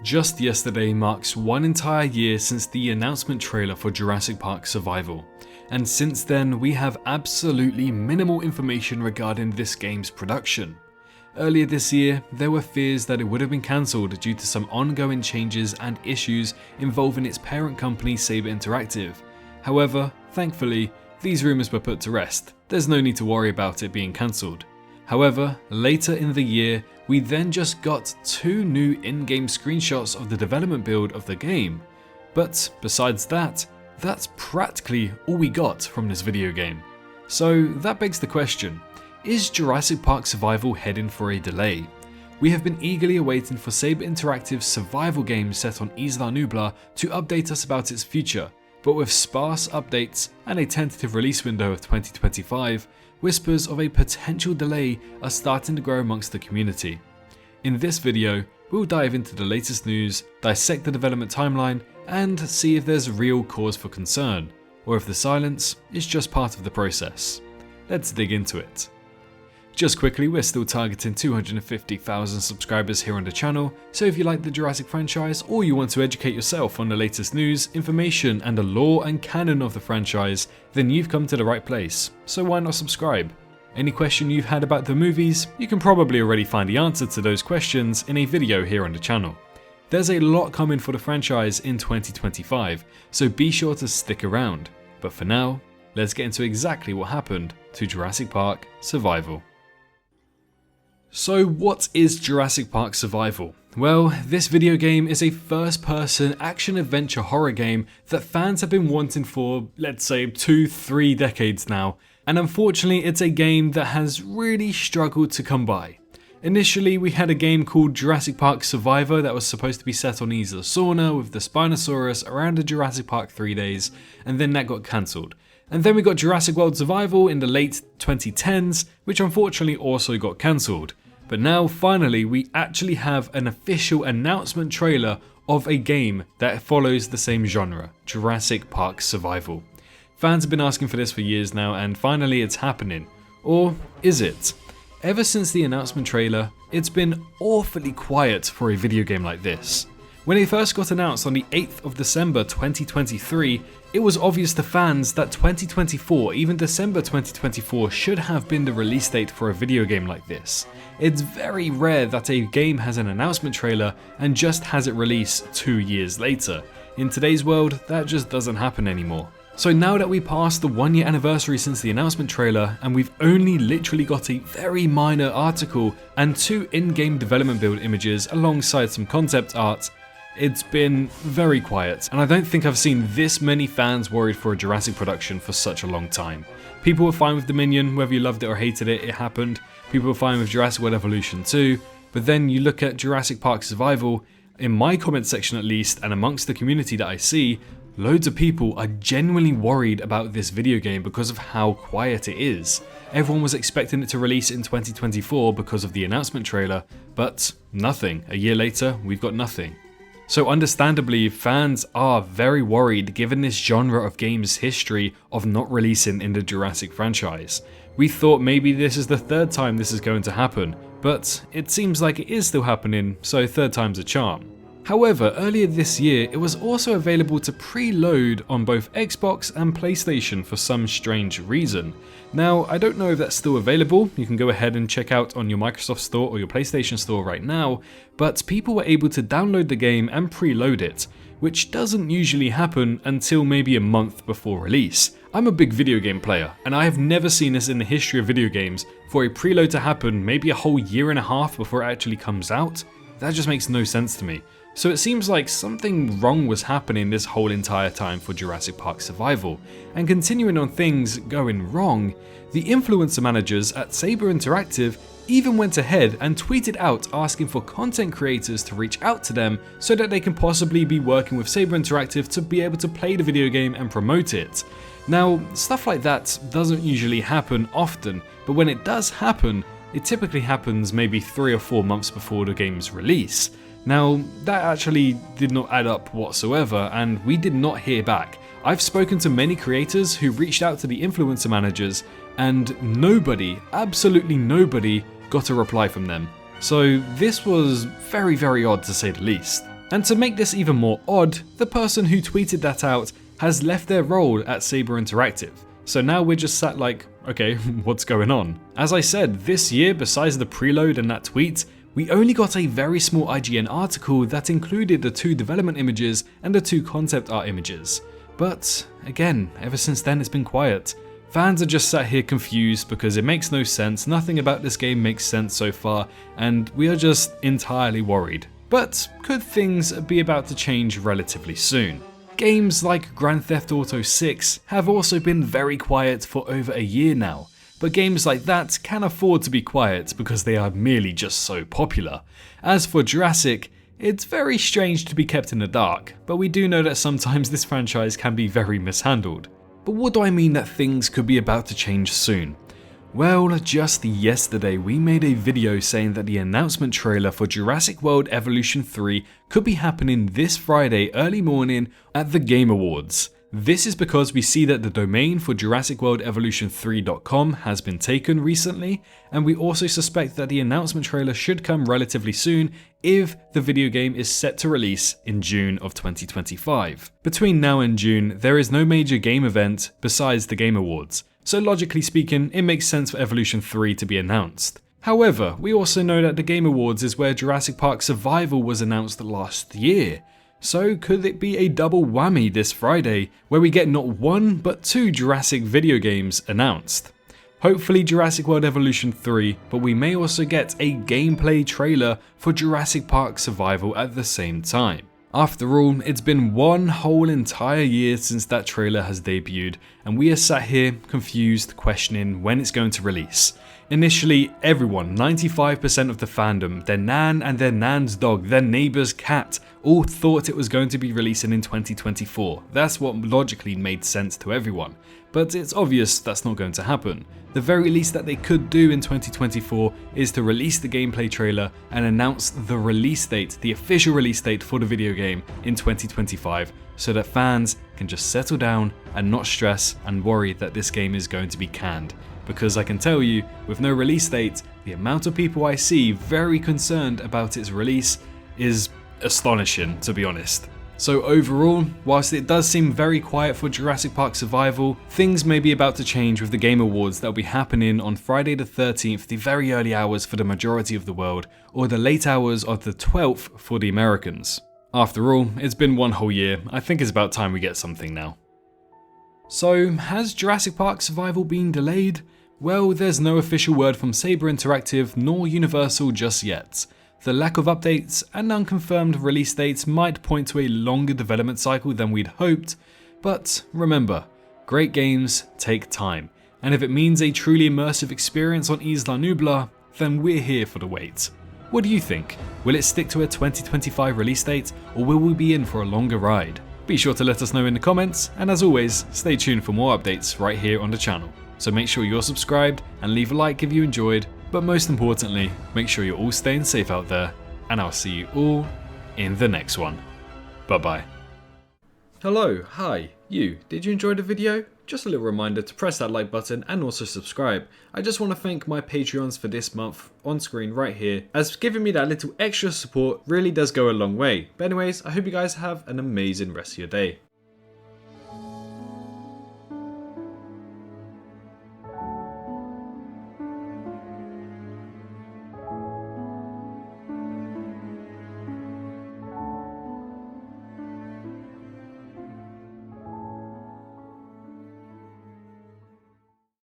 Just yesterday marks one entire year since the announcement trailer for Jurassic Park Survival, and since then we have absolutely minimal information regarding this game's production. Earlier this year, there were fears that it would have been cancelled due to some ongoing changes and issues involving its parent company Saber Interactive. However, thankfully, these rumours were put to rest. There's no need to worry about it being cancelled. However, later in the year, we then just got 2 new in-game screenshots of the development build of the game. But besides that, that's practically all we got from this video game. So that begs the question, is Jurassic Park Survival heading for a delay? We have been eagerly awaiting for Saber Interactive's survival game set on Isla Nublar to update us about its future, but with sparse updates and a tentative release window of 2025, whispers of a potential delay are starting to grow amongst the community. In this video, we'll dive into the latest news, dissect the development timeline, and see if there's real cause for concern, or if the silence is just part of the process. Let's dig into it. Just quickly, we're still targeting 250,000 subscribers here on the channel, so if you like the Jurassic franchise or you want to educate yourself on the latest news, information and the lore and canon of the franchise, then you've come to the right place, so why not subscribe? Any question you've had about the movies, you can probably already find the answer to those questions in a video here on the channel. There's a lot coming for the franchise in 2025, so be sure to stick around. But for now, let's get into exactly what happened to Jurassic Park Survival. So what is Jurassic Park Survival? Well, this video game is a first-person action-adventure horror game that fans have been wanting for, let's say, 2-3 decades now, and unfortunately it's a game that has really struggled to come by. Initially, we had a game called Jurassic Park Survival that was supposed to be set on Isla Sorna with the Spinosaurus around the Jurassic Park 3 days, and then that got cancelled. And then we got Jurassic World Survival in the late 2010s, which unfortunately also got cancelled. But now, finally, we actually have an official announcement trailer of a game that follows the same genre, Jurassic Park Survival. Fans have been asking for this for years now, and finally it's happening. Or is it? Ever since the announcement trailer, it's been awfully quiet for a video game like this. When it first got announced on the 8th of December 2023, it was obvious to fans that 2024, even December 2024, should have been the release date for a video game like this. It's very rare that a game has an announcement trailer and just has it released 2 years later. In today's world, that just doesn't happen anymore. So now that we passed the 1-year anniversary since the announcement trailer, and we've only literally got a very minor article and 2 in-game development build images alongside some concept art, it's been very quiet, and I don't think I've seen this many fans worried for a Jurassic production for such a long time. People were fine with Dominion, whether you loved it or hated it, it happened. People were fine with Jurassic World Evolution 2, but then you look at Jurassic Park Survival, in my comment section at least, and amongst the community that I see, loads of people are genuinely worried about this video game because of how quiet it is. Everyone was expecting it to release in 2024 because of the announcement trailer, but nothing. A year later, we've got nothing. So understandably, fans are very worried given this genre of games history of not releasing in the Jurassic franchise. We thought maybe this is the 3rd time this is going to happen, but it seems like it is still happening, so 3rd time's a charm. However, earlier this year, it was also available to preload on both Xbox and PlayStation for some strange reason. Now, I don't know if that's still available, you can go ahead and check out on your Microsoft Store or your PlayStation Store right now, but people were able to download the game and preload it, which doesn't usually happen until maybe a month before release. I'm a big video game player, and I have never seen this in the history of video games, for a preload to happen maybe a whole year and a half before it actually comes out. That just makes no sense to me. So it seems like something wrong was happening this whole entire time for Jurassic Park Survival. And continuing on things going wrong, the influencer managers at Saber Interactive even went ahead and tweeted out asking for content creators to reach out to them so that they can possibly be working with Saber Interactive to be able to play the video game and promote it. Now, stuff like that doesn't usually happen often, but when it does happen, it typically happens maybe 3 or 4 months before the game's release. Now, that actually did not add up whatsoever, and we did not hear back. I've spoken to many creators who reached out to the influencer managers, and nobody, absolutely nobody, got a reply from them. So this was very, very odd to say the least. And to make this even more odd, the person who tweeted that out has left their role at Saber Interactive. So now we're just sat like, okay, what's going on? As I said, this year, besides the preload and that tweet, we only got a very small IGN article that included the 2 development images and the 2 concept art images. But again, ever since then it's been quiet. Fans are just sat here confused because it makes no sense, nothing about this game makes sense so far, and we are just entirely worried. But could things be about to change relatively soon? Games like Grand Theft Auto 6 have also been very quiet for over a year now, but games like that can afford to be quiet because they are merely just so popular. As for Jurassic, it's very strange to be kept in the dark, but we do know that sometimes this franchise can be very mishandled. But what do I mean that things could be about to change soon? Well, just yesterday we made a video saying that the announcement trailer for Jurassic World Evolution 3 could be happening this Friday early morning at the Game Awards. This is because we see that the domain for JurassicWorldEvolution3.com has been taken recently, and we also suspect that the announcement trailer should come relatively soon if the video game is set to release in June of 2025. Between now and June, there is no major game event besides the Game Awards, so logically speaking, it makes sense for Evolution 3 to be announced. However, we also know that the Game Awards is where Jurassic Park Survival was announced last year. So could it be a double whammy this Friday, where we get not 1 but 2 Jurassic video games announced? Hopefully Jurassic World Evolution 3, but we may also get a gameplay trailer for Jurassic Park Survival at the same time. After all, it's been 1 whole entire year since that trailer has debuted, and we are sat here confused, questioning when it's going to release. Initially, everyone, 95% of the fandom, their nan and their nan's dog, their neighbour's cat, all thought it was going to be releasing in 2024. That's what logically made sense to everyone. But it's obvious that's not going to happen. The very least that they could do in 2024 is to release the gameplay trailer and announce the release date, the official release date for the video game in 2025, so that fans can just settle down and not stress and worry that this game is going to be canned. Because I can tell you, with no release date, the amount of people I see very concerned about its release is astonishing, to be honest. So overall, whilst it does seem very quiet for Jurassic Park Survival, things may be about to change with the Game Awards that will be happening on Friday the 13th, the very early hours for the majority of the world, or the late hours of the 12th for the Americans. After all, it's been 1 whole year, I think it's about time we get something now. So, has Jurassic Park Survival been delayed? Well, there's no official word from Saber Interactive nor Universal just yet. The lack of updates and unconfirmed release dates might point to a longer development cycle than we'd hoped, but remember, great games take time, and if it means a truly immersive experience on Isla Nublar, then we're here for the wait. What do you think? Will it stick to a 2025 release date, or will we be in for a longer ride? Be sure to let us know in the comments, and as always, stay tuned for more updates right here on the channel. So make sure you're subscribed and leave a like if you enjoyed, but most importantly, make sure you're all staying safe out there, and I'll see you all in the next one. Bye bye. Hello, hi, you, did you enjoy the video? Just a little reminder to press that like button and also subscribe. I just want to thank my Patreons for this month on screen right here, as giving me that little extra support really does go a long way. But anyways, I hope you guys have an amazing rest of your day.